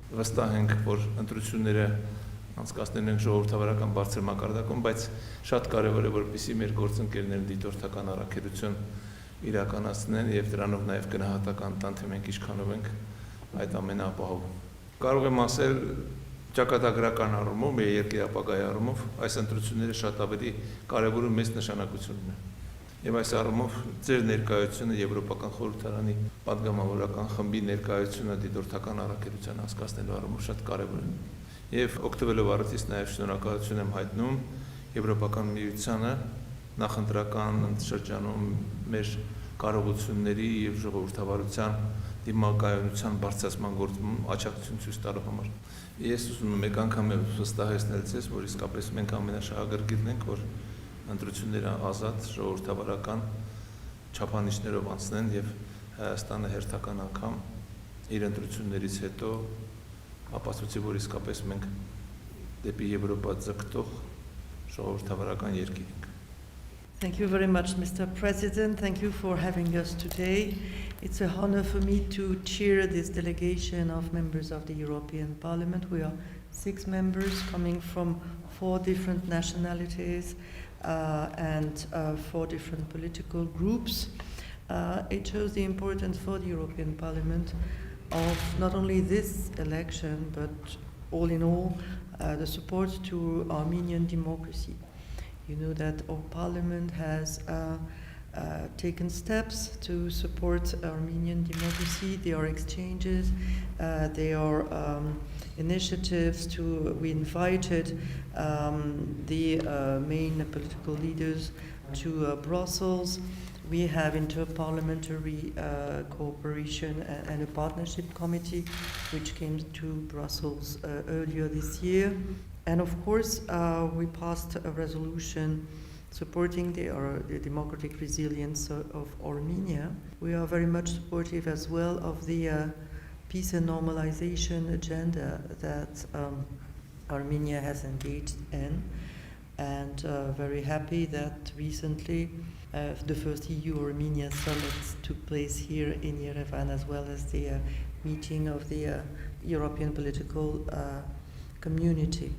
վստահ ենք, որ ընտրությունները անցկացնել ենք ժողովրդավարական բարձր մակարդակում, բայց շատ կարևոր է, որպեսզի մեր գործընկերները դիտորդական առաքելություն իրականացնեն եւ դրանով նաեւ գնահատական տան, թե մենք ինչքանով ենք այդ ամենը ապահովում։ Կարող եմ ասել ճակատագրական առումով, երկրի ապագայի առումով այս ընտրությունները շատ ավելի կարևոր ու մեծ նշանակություն ունեն։ Եվ այս առումով ձեր ներկայությունը Եվրոպական խորհրդարանի պատգամավորական խմբի ներկայությունը դիտորդական առաքելության հասկացնելու առումով շատ կարևոր է։ Եվ օգտվելով առիթից նաև շնորհակալություն եմ հայտնում Եվրոպական միությանը նախընտրական շրջանում մեր կարողությունների եւ ժողովրդավարության դիմակայունության բարձրացման գործում աջակցություն ցույց տալու համար։ Ես ուզում եմ մեկ անգամ վստահեցնել ձեզ, որ իսկապես մենք ամենաշահագրգիռն ենք, որ ընտրությունները ազատ ժողովրդավարական չափանիշներով անցնեն եւ Հայաստանը հերթական անգամ իր ընտրություններից հետո ապացուցի, որ իսկապես մենք դեպի Եվրոպա ձգտող ժողովրդավարական երկիր ենք։ Thank you very much, Mr. President. Thank you for having us today. It's an honor for me to chair this delegation of members of the European Parliament. We are 6 members coming from 4 different nationalities and 4 different political groups. It shows the importance for the European Parliament of not only this election, but all in all, the support to Armenian democracy. You know that our parliament has taken steps to support Armenian democracy. There are exchanges, there are initiatives we invited the main political leaders to Brussels. We have interparliamentary cooperation and a partnership committee which came to Brussels earlier this year. And of course, we passed a resolution supporting the democratic resilience of Armenia. We are very much supportive as well of the peace and normalization agenda that Armenia has engaged in, and very happy that recently the first EU-Armenia summit took place here in Yerevan, as well as the meeting of the European political community.